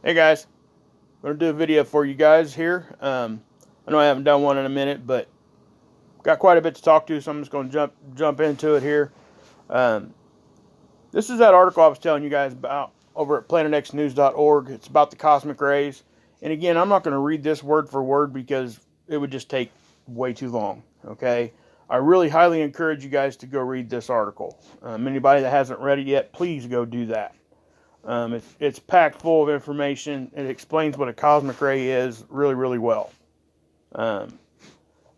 Hey guys, I'm gonna do a video for you guys here. I know I haven't done one in a minute, but got quite a bit to talk to, so I'm just gonna jump into it here. Um, this is that article I was telling you guys about over at planetxnews.org. It's about the cosmic rays, and again, I'm not gonna read this word for word because it would just take way too long. Okay, I really highly encourage you guys to go read this article. Anybody that hasn't read it yet, please go do that. It's packed full of information. It explains what a cosmic ray is really, really well. Um,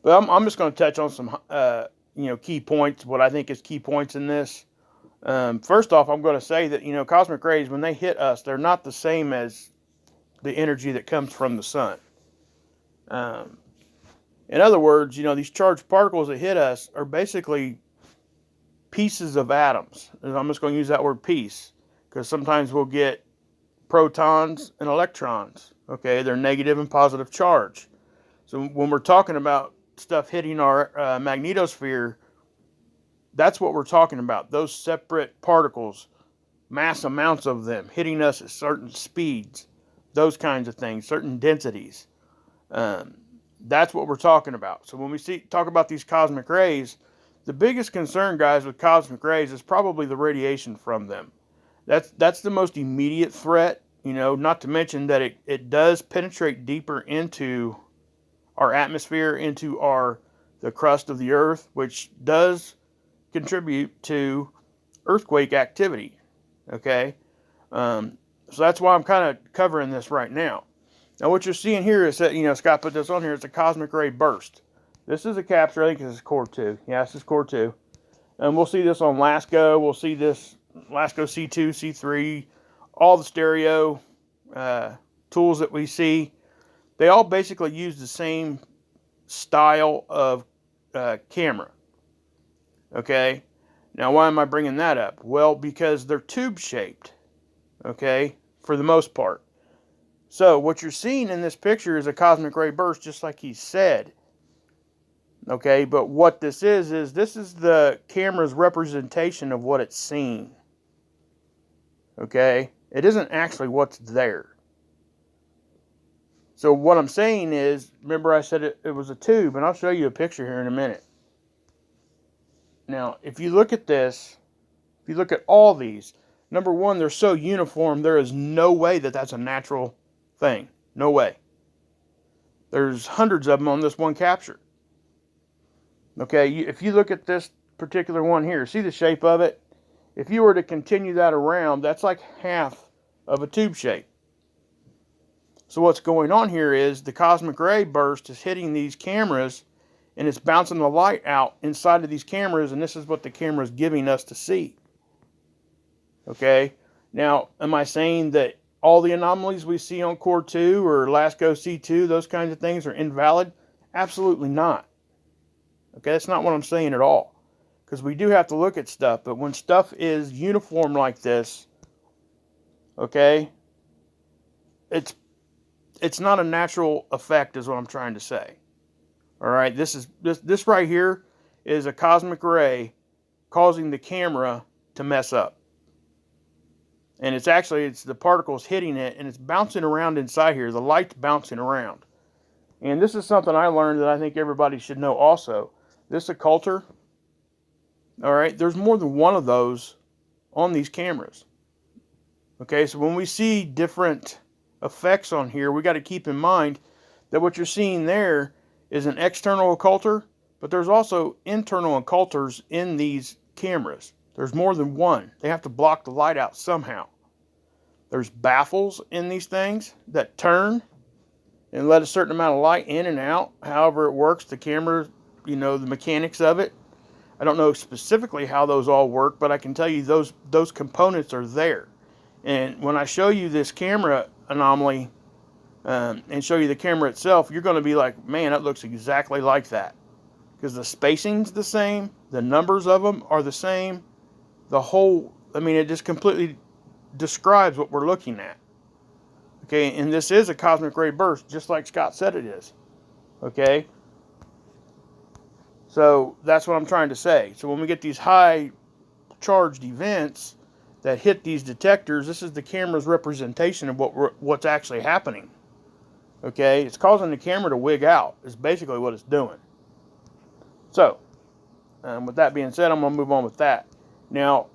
but I'm just going to touch on some, key points. What I think is key points in this. First off, I'm going to say that cosmic rays, when they hit us, they're not the same as the energy that comes from the sun. Um, in other words, these charged particles that hit us are basically pieces of atoms. And I'm just going to use that word piece because sometimes we'll get protons and electrons. Okay, they're negative and positive charge. So when we're talking about stuff hitting our magnetosphere, that's what we're talking about. Those separate particles, mass amounts of them hitting us at certain speeds, those kinds of things, certain densities. Um, that's what we're talking about. So when we talk about these cosmic rays, the biggest concern, guys, with cosmic rays is probably the radiation from them. That's the most immediate threat. Not to mention that it does penetrate deeper into our atmosphere, into the crust of the earth, which does contribute to earthquake activity. Okay, so that's why I'm kind of covering this right now. Now, what you're seeing here is that Scott put this on here. It's a cosmic ray burst. This is a capture. I think this is core two. Yeah, this is core two. And we'll see this on LASCO. We'll see this LASCO C2, C3, all the stereo tools that we see. They all basically use the same style of camera. Okay. Now, why am I bringing that up? Well, because they're tube shaped. Okay, for the most part. So what you're seeing in this picture is a cosmic ray burst, just like he said. Okay, but what this is this is the camera's representation of what it's seeing. Okay, it isn't actually what's there. So what I'm saying is, remember I said it was a tube, and I'll show you a picture here in a minute. Now, if you look at this, if you look at all these, number one, they're so uniform, there is no way that that's a natural thing. No way. There's hundreds of them on this one capture. Okay, if you look at this particular one here, see the shape of it? If you were to continue that around, that's like half of a tube shape. So what's going on here is the cosmic ray burst is hitting these cameras and it's bouncing the light out inside of these cameras, and this is what the camera is giving us to see. Okay, now am I saying that all the anomalies we see on Core 2 or LASCO C2, those kinds of things are invalid? Absolutely not. Okay, that's not what I'm saying at all. Because we do have to look at stuff, but when stuff is uniform like this, okay, it's not a natural effect, is what I'm trying to say. All right, this right here is a cosmic ray causing the camera to mess up. And it's the particles hitting it, and it's bouncing around inside here. The light's bouncing around. And this is something I learned that I think everybody should know also. This occulter, all right, there's more than one of those on these cameras. Okay, so when we see different effects on here, we got to keep in mind that what you're seeing there is an external occulter, but there's also internal occulters in these cameras. There's more than one. They have to block the light out somehow. There's baffles in these things that turn and let a certain amount of light in and out. However it works, the camera, the mechanics of it. I don't know specifically how those all work, but I can tell you those components are there. And when I show you this camera anomaly and show you the camera itself, you're going to be like, man, that looks exactly like that. Because the spacing's the same, the numbers of them are the same, it just completely describes what we're looking at. Okay, and this is a cosmic ray burst, just like Scott said it is. Okay, so that's what I'm trying to say. So when we get these high charged events, that hit these detectors, this is the camera's representation of what's actually happening. Okay, it's causing the camera to wig out, is basically what it's doing. So, with that being said, I'm going to move on with that. Now,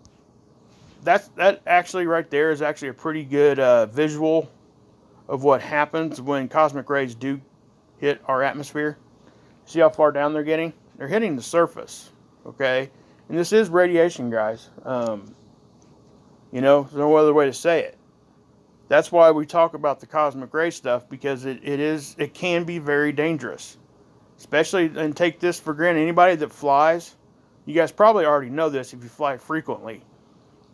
that actually right there is actually a pretty good visual of what happens when cosmic rays do hit our atmosphere. See how far down they're getting? They're hitting the surface, okay? And this is radiation, guys. There's no other way to say it. That's why we talk about the cosmic ray stuff, because it can be very dangerous. Especially, and take this for granted, anybody that flies, you guys probably already know this if you fly frequently.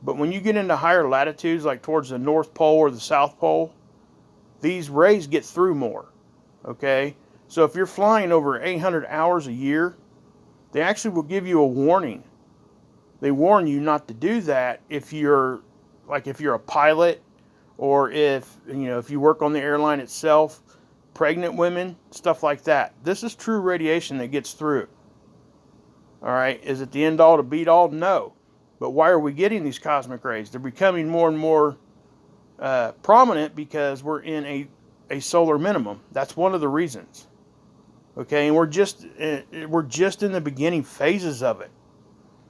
But when you get into higher latitudes, like towards the North Pole or the South Pole, these rays get through more, okay? So if you're flying over 800 hours a year, they actually will give you a warning. They warn you not to do that if you're a pilot, or if you work on the airline itself, pregnant women, stuff like that. This is true radiation that gets through. All right, is it the end all to beat all? No. But why are we getting these cosmic rays? They're becoming more and more prominent because we're in a solar minimum. That's one of the reasons. Okay, and we're just in the beginning phases of it.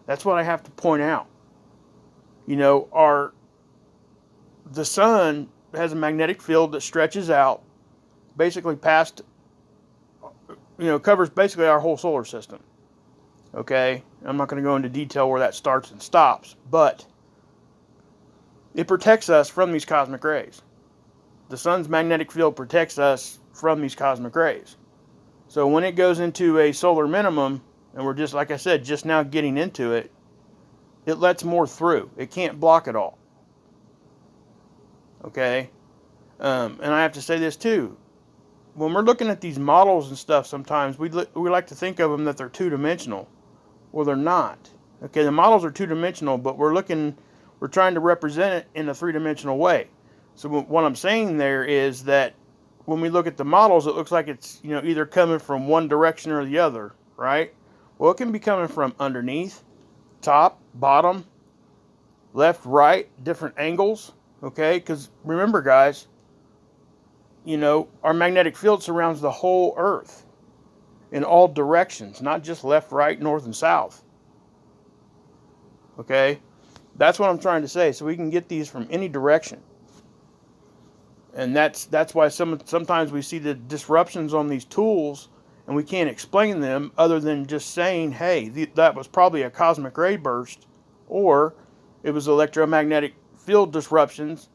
That's what I have to point out. The sun has a magnetic field that stretches out basically past, covers basically our whole solar system. Okay, I'm not going to go into detail where that starts and stops, but it protects us from these cosmic rays. The sun's magnetic field protects us from these cosmic rays. So when it goes into a solar minimum, and we're just, like I said, just now getting into it, it lets more through. It can't block it all. Okay? And I have to say this too. When we're looking at these models and stuff, sometimes we like to think of them that they're two-dimensional. Well, they're not. Okay, the models are two-dimensional, but we're trying to represent it in a three-dimensional way. So what I'm saying there is that when we look at the models, it looks like it's either coming from one direction or the other, right? Well, it can be coming from underneath, top, bottom, left, right, different angles. Okay, because remember, guys, our magnetic field surrounds the whole Earth in all directions, not just left, right, north, and south. Okay, that's what I'm trying to say. So we can get these from any direction, and that's why sometimes we see the disruptions on these tools, and we can't explain them other than just saying, "Hey, that was probably a cosmic ray burst, or it was electromagnetic field disruptions,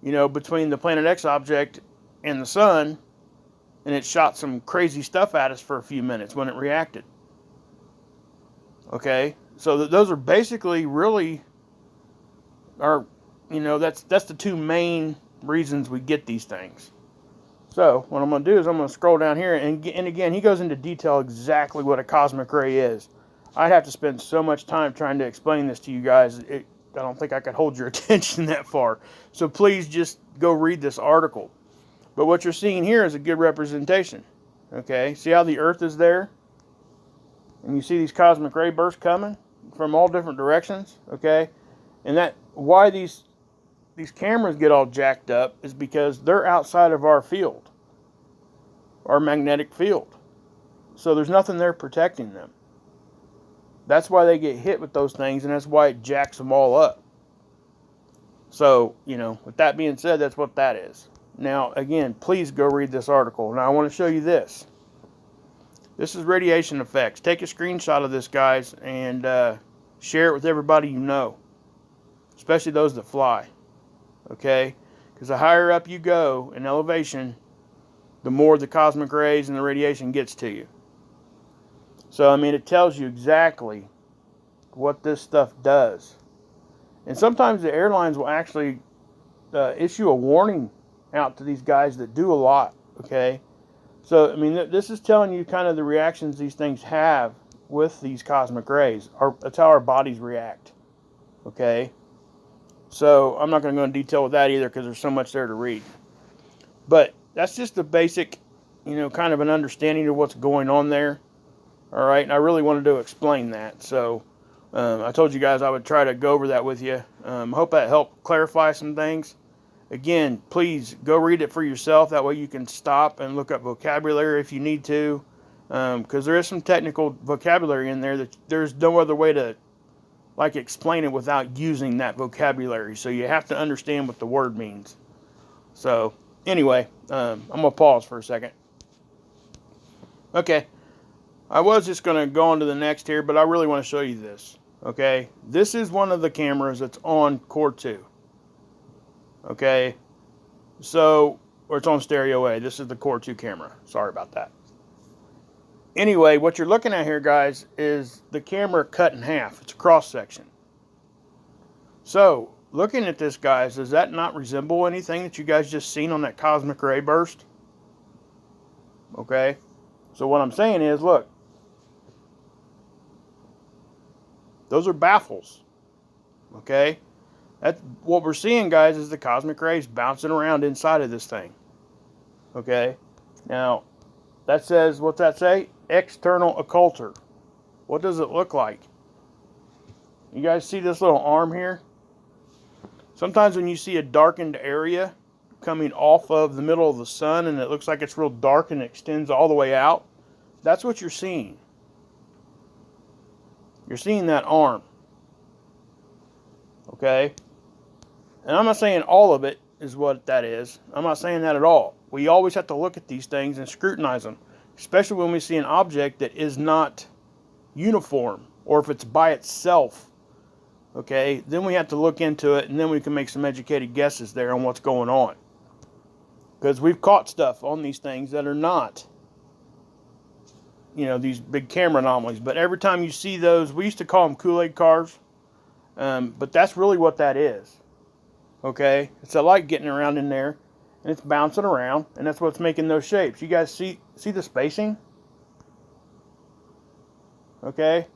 between the Planet X object and the sun." And it shot some crazy stuff at us for a few minutes when it reacted. Okay, so those are basically really that's the two main reasons we get these things. So what I'm going to do is I'm going to scroll down here, and again, he goes into detail exactly what a cosmic ray is. I'd have to spend so much time trying to explain this to you guys. I don't think I could hold your attention that far. So please just go read this article. But what you're seeing here is a good representation. Okay, see how the Earth is there? And you see these cosmic ray bursts coming from all different directions. Okay, and that why these cameras get all jacked up is because they're outside of our field, our magnetic field. So there's nothing there protecting them. That's why they get hit with those things, and that's why it jacks them all up. So, with that being said, that's what that is. Now, again, please go read this article. Now, I want to show you this. This is radiation effects. Take a screenshot of this, guys, and share it with everybody you know, especially those that fly. Okay? Because the higher up you go in elevation, the more the cosmic rays and the radiation gets to you. So, it tells you exactly what this stuff does. And sometimes the airlines will actually issue a warning out to these guys that do a lot, okay? So, this is telling you kind of the reactions these things have with these cosmic rays. That's how our bodies react, okay? So, I'm not going to go into detail with that either because there's so much there to read. But that's just the basic, kind of an understanding of what's going on there, all right? And I really wanted to explain that. So, I told you guys I would try to go over that with you. Hope that helped clarify some things. Again, please go read it for yourself. That way you can stop and look up vocabulary if you need to, because there is some technical vocabulary in there that there's no other way to like explain it without using that vocabulary. So you have to understand what the word means. So anyway, I'm gonna pause for a second. Okay, I was just gonna go on to the next here, but I really want to show you this. Okay, this is one of the cameras that's on Core 2. Okay, so, or it's on Stereo A. This is the Core 2 camera. Sorry about that. Anyway, what you're looking at here, guys, is the camera cut in half. It's a cross section. So, looking at this, guys, does that not resemble anything that you guys just seen on that cosmic ray burst? Okay, so what I'm saying is, look, those are baffles. Okay, that's what we're seeing, guys, is the cosmic rays bouncing around inside of this thing. Okay, now that says, what's that say? External occulter. What does it look like? You guys see this little arm here? Sometimes when you see a darkened area coming off of the middle of the sun and it looks like it's real dark and it extends all the way out, that's what you're seeing. You're seeing that arm. Okay? And I'm not saying all of it is what that is. I'm not saying that at all. We always have to look at these things and scrutinize them, especially when we see an object that is not uniform or if it's by itself. Okay? Then we have to look into it and then we can make some educated guesses there on what's going on. Because we've caught stuff on these things that are not, you know, these big camera anomalies. But every time you see those, we used to call them Kool-Aid cars. But that's really what that is. Okay? It's a light getting around in there. And it's bouncing around. And that's what's making those shapes. You guys see the spacing? Okay?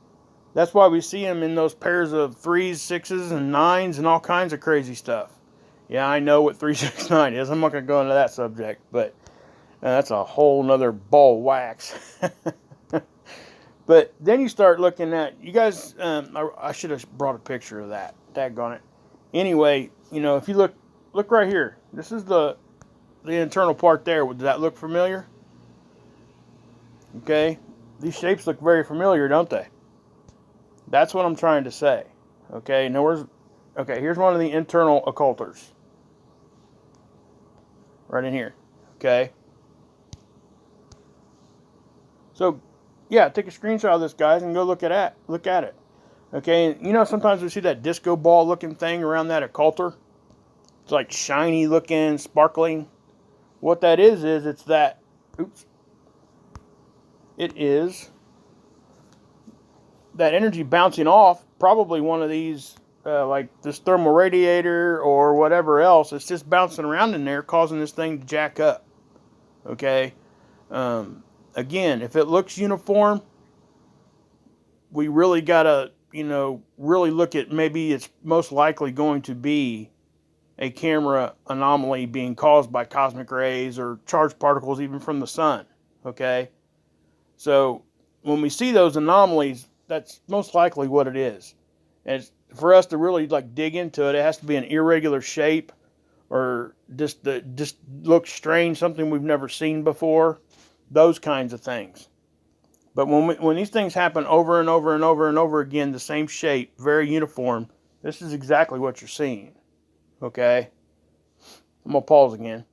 That's why we see them in those pairs of 3s, 6s, and 9s and all kinds of crazy stuff. Yeah, I know what 369 is. I'm not going to go into that subject, but that's a whole nother ball of wax. But then you start looking at, you guys, I should have brought a picture of that. Daggone it. Anyway, you know, if you look right here. This is the internal part there. Does that look familiar? Okay. These shapes look very familiar, don't they? That's what I'm trying to say. Okay, now here's one of the internal occulters. Right in here. Okay. So, yeah, take a screenshot of this, guys, and go look at it. Okay, and you know sometimes we see that disco ball looking thing around that occulter? It's like shiny looking, sparkling. What that is it's that, it is that energy bouncing off probably one of these, like this thermal radiator or whatever else. It's just bouncing around in there, causing this thing to jack up. Okay? Again, if it looks uniform, we really got to, you know, really look at maybe it's most likely going to be a camera anomaly being caused by cosmic rays or charged particles even from the sun. Okay? So when we see those anomalies, that's most likely what it is. And for us to really like dig into it, it has to be an irregular shape or just looks strange, something we've never seen before, those kinds of things. But when these things happen over and over and over and over again, the same shape, very uniform, this is exactly what you're seeing. Okay? I'm going to pause again.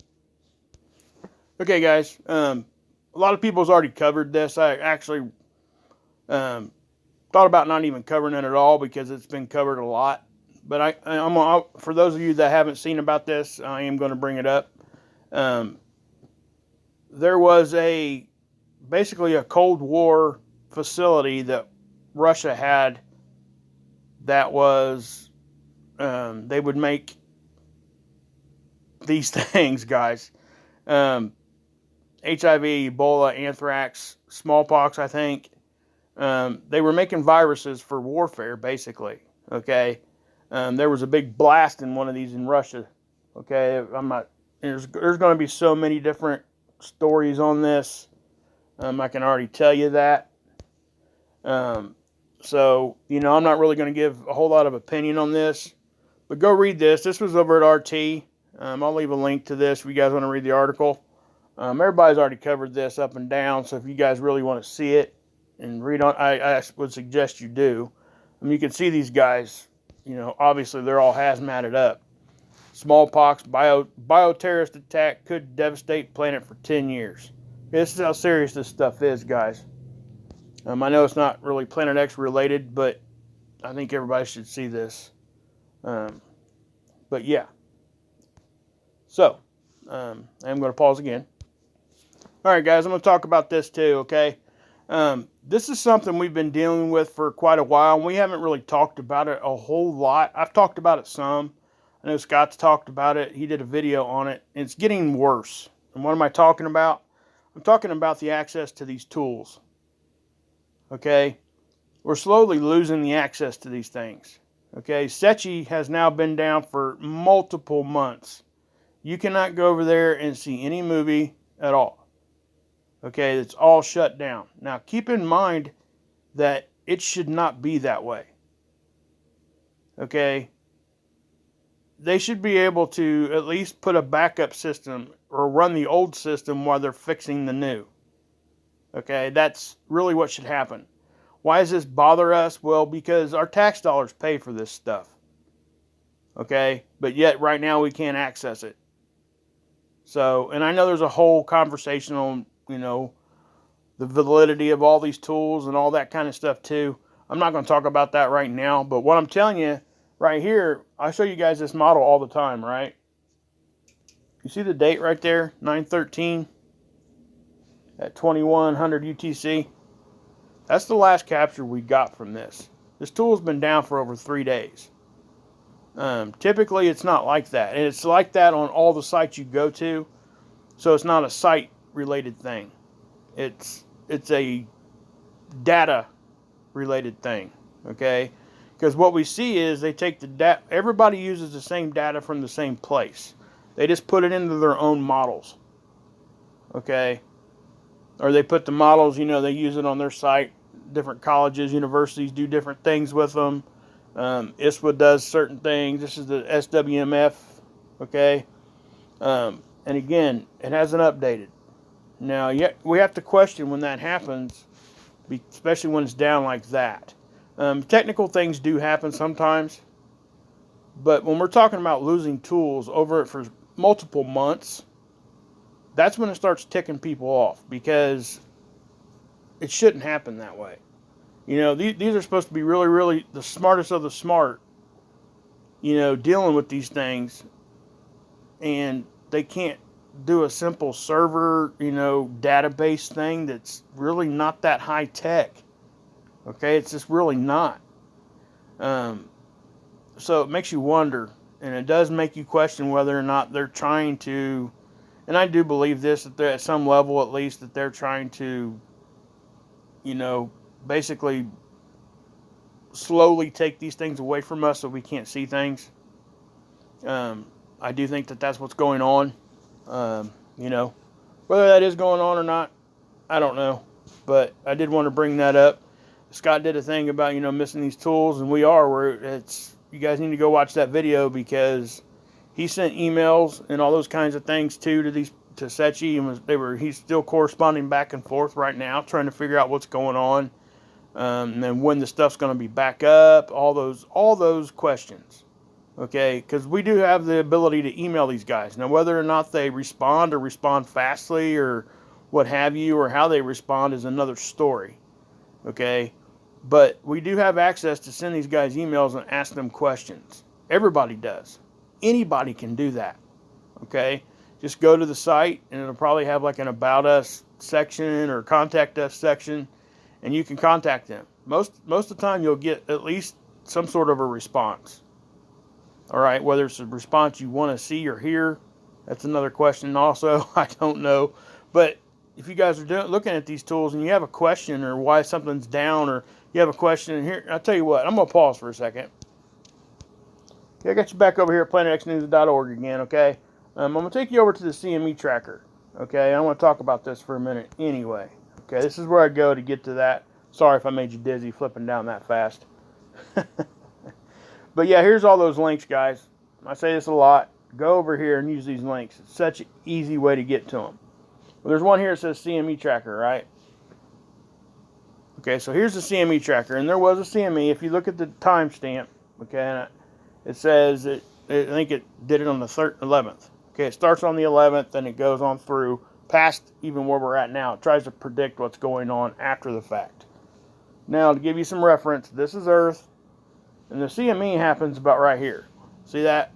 Okay, guys. A lot of people's already covered this. I actually thought about not even covering it at all because it's been covered a lot. But for those of you that haven't seen about this, I am going to bring it up. There was basically a Cold War facility that Russia had that was, they would make these things, guys. HIV, Ebola, anthrax, smallpox, I think. They were making viruses for warfare, basically. Okay, there was a big blast in one of these in Russia. Okay, there's going to be so many different stories on this. I can already tell you that. So, I'm not really going to give a whole lot of opinion on this, but go read this. This was over at RT. I'll leave a link to this if you guys want to read the article. Everybody's already covered this up and down, so if you guys really want to see it and read on, I would suggest you do. You can see these guys, obviously they're all hazmated up. Smallpox, bioterrorist attack could devastate planet for 10 years. This is how serious this stuff is, guys. I know it's not really Planet X related, but I think everybody should see this. But yeah. So, I'm going to pause again. All right, guys, I'm going to talk about this too, okay? This is something we've been dealing with for quite a while, and we haven't really talked about it a whole lot. I've talked about it some. I know Scott's talked about it. He did a video on it, and it's getting worse. And what am I talking about? I'm talking about the access to these tools. Okay? We're slowly losing the access to these things. Okay? CME has now been down for multiple months. You cannot go over there and see any movie at all. Okay? It's all shut down. Now, keep in mind that it should not be that way. Okay? They should be able to at least put a backup system or run the old system while they're fixing the new. Okay, that's really what should happen. Why does this bother us? Well, because our tax dollars pay for this stuff. Okay, but yet right now we can't access it. So, and I know there's a whole conversation on, the validity of all these tools and all that kind of stuff too. I'm not going to talk about that right now, but what I'm telling you, right here, I show you guys this model all the time, right? You see the date right there, 9/13 at 2100 UTC? That's the last capture we got from this. This tool's been down for over 3 days. Typically, it's not like that. And it's like that on all the sites you go to, so it's not a site-related thing. It's a data-related thing, okay? Because what we see is they take the data, everybody uses the same data from the same place. They just put it into their own models, okay? Or they put the models, they use it on their site. Different colleges, universities do different things with them. ISWA does certain things. This is the SWMF, okay? And again, it hasn't updated. Now, we have to question when that happens, especially when it's down like that. Technical things do happen sometimes, but when we're talking about losing tools over it for multiple months, that's when it starts ticking people off, because it shouldn't happen that way. These are supposed to be really, really the smartest of the smart, dealing with these things, and they can't do a simple server, database thing that's really not that high tech. Okay, it's just really not. So it makes you wonder, and it does make you question whether or not they're trying to, and I do believe this, that they're at some level at least, that they're trying to, basically slowly take these things away from us so we can't see things. I do think that that's what's going on. Whether that is going on or not, I don't know. But I did want to bring that up. Scott did a thing about, missing these tools, and we are where you guys need to go watch that video, because he sent emails and all those kinds of things too to CME, and he's still corresponding back and forth right now, trying to figure out what's going on, and when the stuff's going to be back up, all those questions. Okay, because we do have the ability to email these guys. Now, whether or not they respond or respond fastly or what have you, or how they respond is another story. Okay, but we do have access to send these guys emails and ask them questions. Everybody does. Anybody can do that. Okay, just go to the site, and it'll probably have like an About Us section or Contact Us section, and you can contact them. Most of the time, you'll get at least some sort of a response. All right, whether it's a response you want to see or hear, that's another question also. I don't know. But if you guys are looking at these tools and you have a question, or why something's down, or you have a question here, I'll tell you what, I'm going to pause for a second. Okay, I got you back over here at planetxnews.org again, okay? I'm going to take you over to the CME tracker, okay? I want to talk about this for a minute anyway. Okay, this is where I go to get to that. Sorry if I made you dizzy flipping down that fast. But yeah, here's all those links, guys. I say this a lot. Go over here and use these links. It's such an easy way to get to them. Well, there's one here that says CME tracker, right? Okay, so here's the CME tracker, and there was a CME. If you look at the timestamp, okay, it says I think it did it on the 11th. Okay, it starts on the 11th, and it goes on through past even where we're at now. It tries to predict what's going on after the fact. Now, to give you some reference, this is Earth, and the CME happens about right here. See that?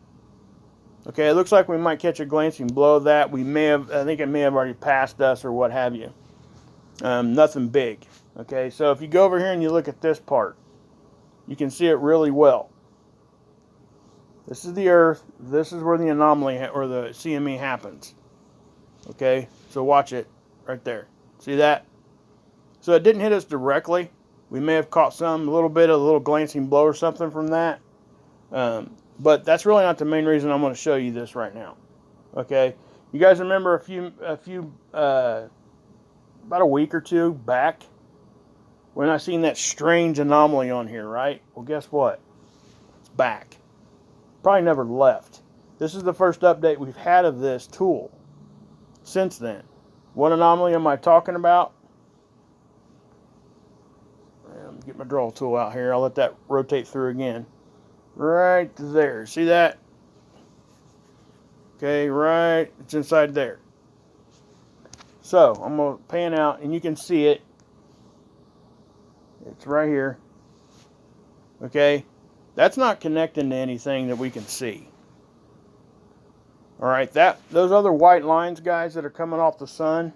Okay, it looks like we might catch a glancing blow of that. I think it may have already passed us or what have you. Nothing big. Okay, so if you go over here and you look at this part, you can see it really well. This is the Earth. This is where the anomaly or the CME happens. Okay, so watch it right there. See that? So it didn't hit us directly. We may have caught a little glancing blow or something from that. But that's really not the main reason I'm going to show you this right now. Okay, you guys remember about a week or two back when I seen that strange anomaly on here, right? Well, guess what? It's back. Probably never left. This is the first update we've had of this tool since then. What anomaly am I talking about? Get my draw tool out here. I'll let that rotate through again. Right there. See that? Okay, right. It's inside there. So, I'm going to pan out, and you can see it. It's right here. Okay? That's not connecting to anything that we can see. Alright, those other white lines, guys, that are coming off the sun.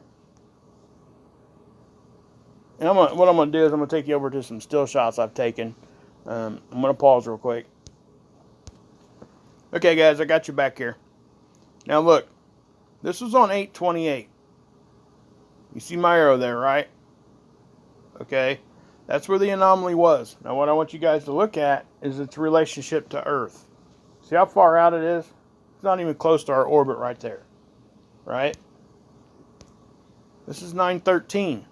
And what I'm going to do is I'm going to take you over to some still shots I've taken. I'm going to pause real quick. Okay, guys, I got you back here. Now, look. This was on 8/28. You see my arrow there, right? Okay. That's where the anomaly was. Now, what I want you guys to look at is its relationship to Earth. See how far out it is? It's not even close to our orbit right there. Right? This is 9/13.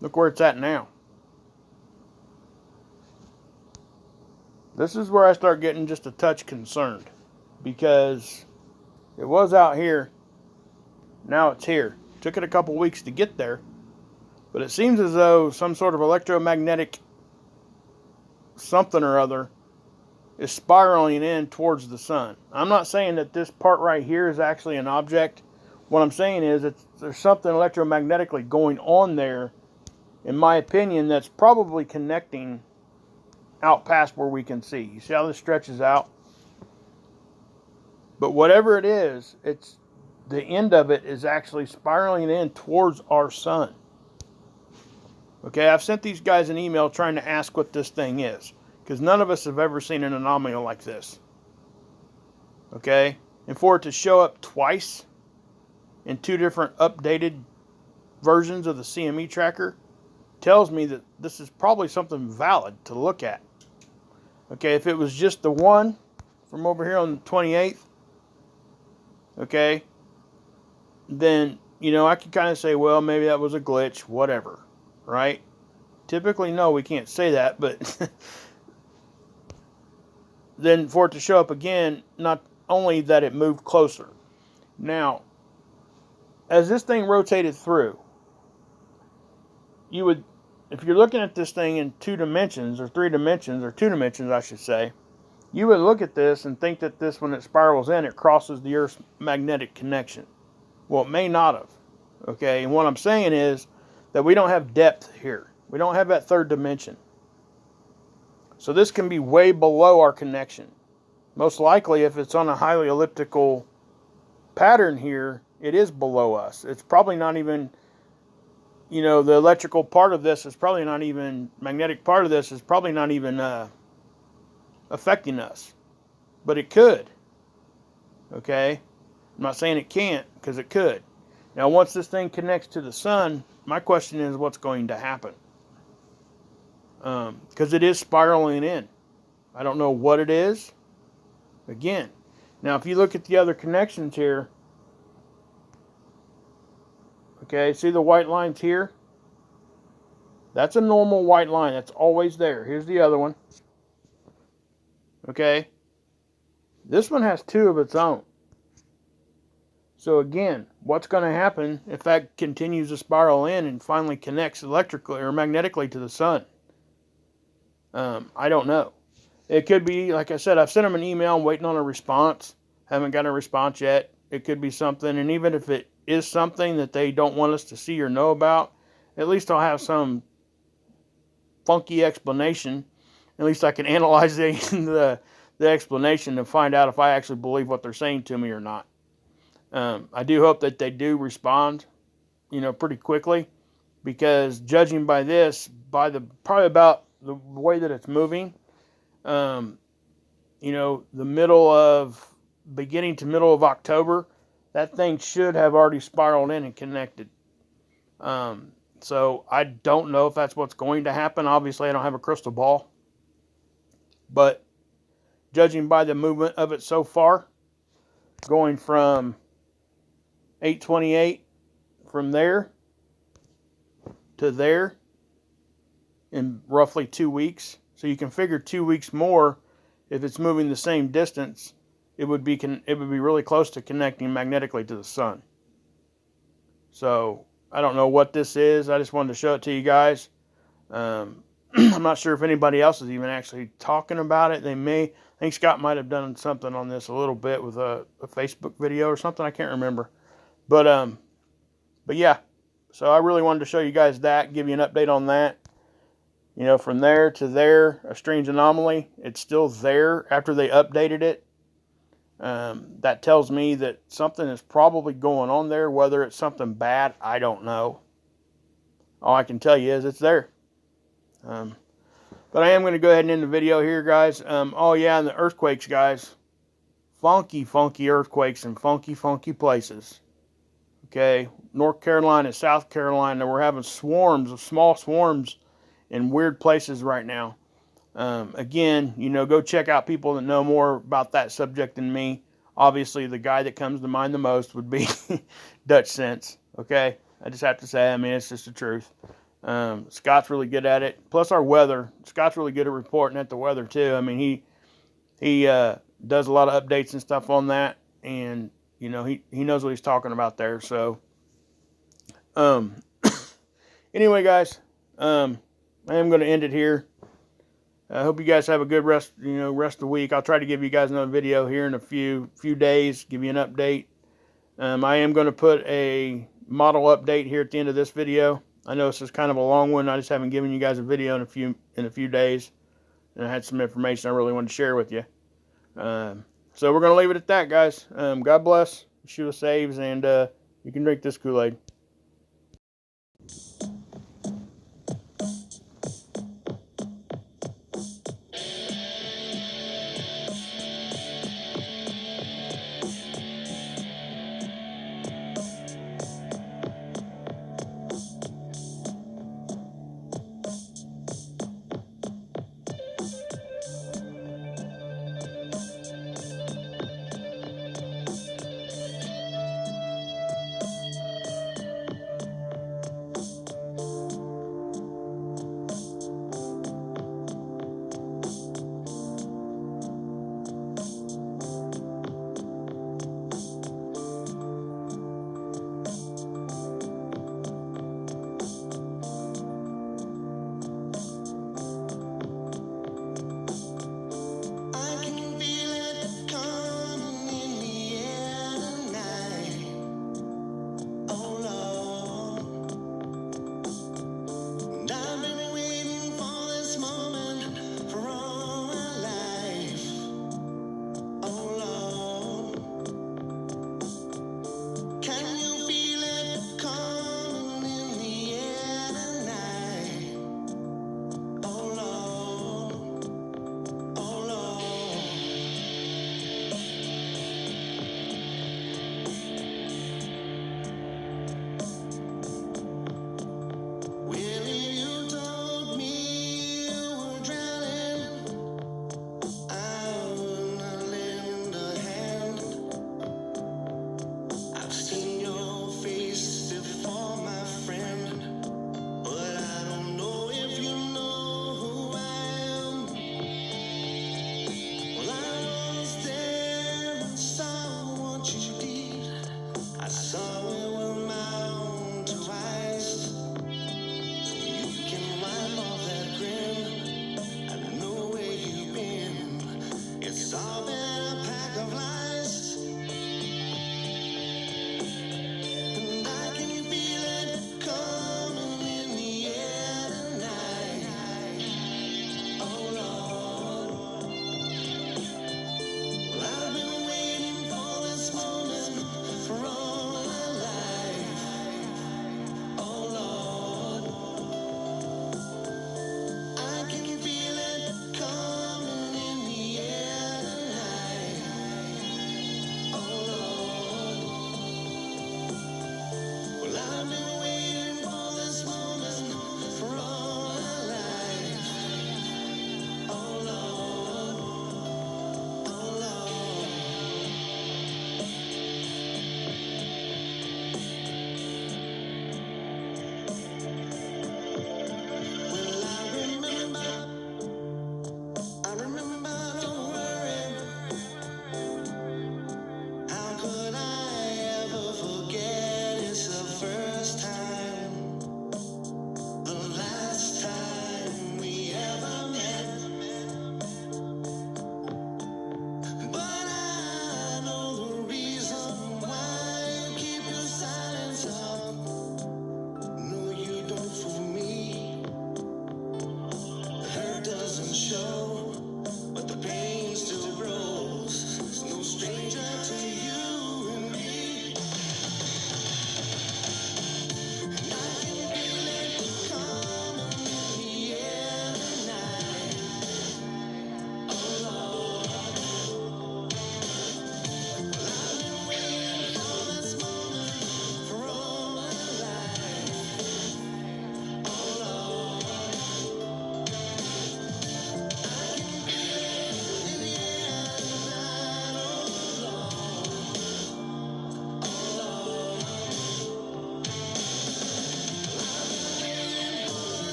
Look where it's at now. This is where I start getting just a touch concerned. Because it was out here. Now it's here. Took it a couple weeks to get there. But it seems as though some sort of electromagnetic something or other is spiraling in towards the sun. I'm not saying that this part right here is actually an object. What I'm saying is there's something electromagnetically going on there, in my opinion, that's probably connecting out past where we can see. You see how this stretches out? But whatever it is, the end of it is actually spiraling in towards our sun. Okay, I've sent these guys an email trying to ask what this thing is, because none of us have ever seen an anomaly like this. Okay, and for it to show up twice in two different updated versions of the CME tracker tells me that this is probably something valid to look at. Okay, if it was just the one from over here on the 28th, okay, then, I could kind of say, well, maybe that was a glitch, whatever, right? Typically, no, we can't say that, but then for it to show up again, not only that it moved closer. Now, as this thing rotated through, if you're looking at this thing in 2 dimensions, or 3 dimensions, or 2 dimensions, I should say, you would look at this and think that this, when it spirals in, it crosses the Earth's magnetic connection. Well, it may not have. Okay, and what I'm saying is that we don't have depth here. We don't have that 3rd dimension. So this can be way below our connection. Most likely, if it's on a highly elliptical pattern here, it is below us. It's probably not even, the electrical part of this is probably not even, magnetic part of this is probably not even affecting us. But it could. Okay? I'm not saying it can't, because it could. Now, once this thing connects to the sun, my question is what's going to happen? Because it is spiraling in. I don't know what it is. Again, now if you look at the other connections here, okay, see the white lines here? That's a normal white line. That's always there. Here's the other one. Okay. This one has two of its own. So again, what's going to happen if that continues to spiral in and finally connects electrically or magnetically to the sun? I don't know. It could be, like I said, I've sent them an email. I'm waiting on a response. Haven't got a response yet. It could be something. And even if it is something that they don't want us to see or know about, at least I'll have some funky explanation. At least I can analyze the explanation and find out if I actually believe what they're saying to me or not. I do hope that they do respond, pretty quickly, because judging by this, probably about the way that it's moving, the beginning to middle of October, that thing should have already spiraled in and connected. So I don't know if that's what's going to happen. Obviously, I don't have a crystal ball, but judging by the movement of it so far, going from 828 from there to there in roughly 2 weeks. So you can figure 2 weeks more. If it's moving the same distance, it would be really close to connecting magnetically to the sun. So I don't know what this is. I just wanted to show it to you guys. I'm not sure if anybody else is even actually talking about it. I think Scott might have done something on this a little bit with a Facebook video or something. I can't remember. But yeah. So I really wanted to show you guys that, give you an update on that. From there to there, a strange anomaly. It's still there after they updated it. That tells me that something is probably going on there. Whether it's something bad, I don't know. All I can tell you is it's there. But I am going to go ahead and end the video here, guys. Oh yeah, and the earthquakes, guys. Funky, funky earthquakes in funky, funky places. Okay, North Carolina, South Carolina, we're having small swarms in weird places right now. Again, go check out people that know more about that subject than me. Obviously, the guy that comes to mind the most would be Dutch Sense. Okay, I just have to say, it's just the truth. Scott's really good at it. Plus our weather. Scott's really good at reporting at the weather too. He does a lot of updates and stuff on that, and he knows what he's talking about there. So, anyway, guys, I am going to end it here. I hope you guys have a good rest of the week. I'll try to give you guys another video here in a few days, give you an update. I am going to put a model update here at the end of this video. I know this is kind of a long one. I just haven't given you guys a video in a few days, and I had some information I really wanted to share with you. So we're going to leave it at that, guys. God bless. Yeshua saves, and you can drink this Kool-Aid.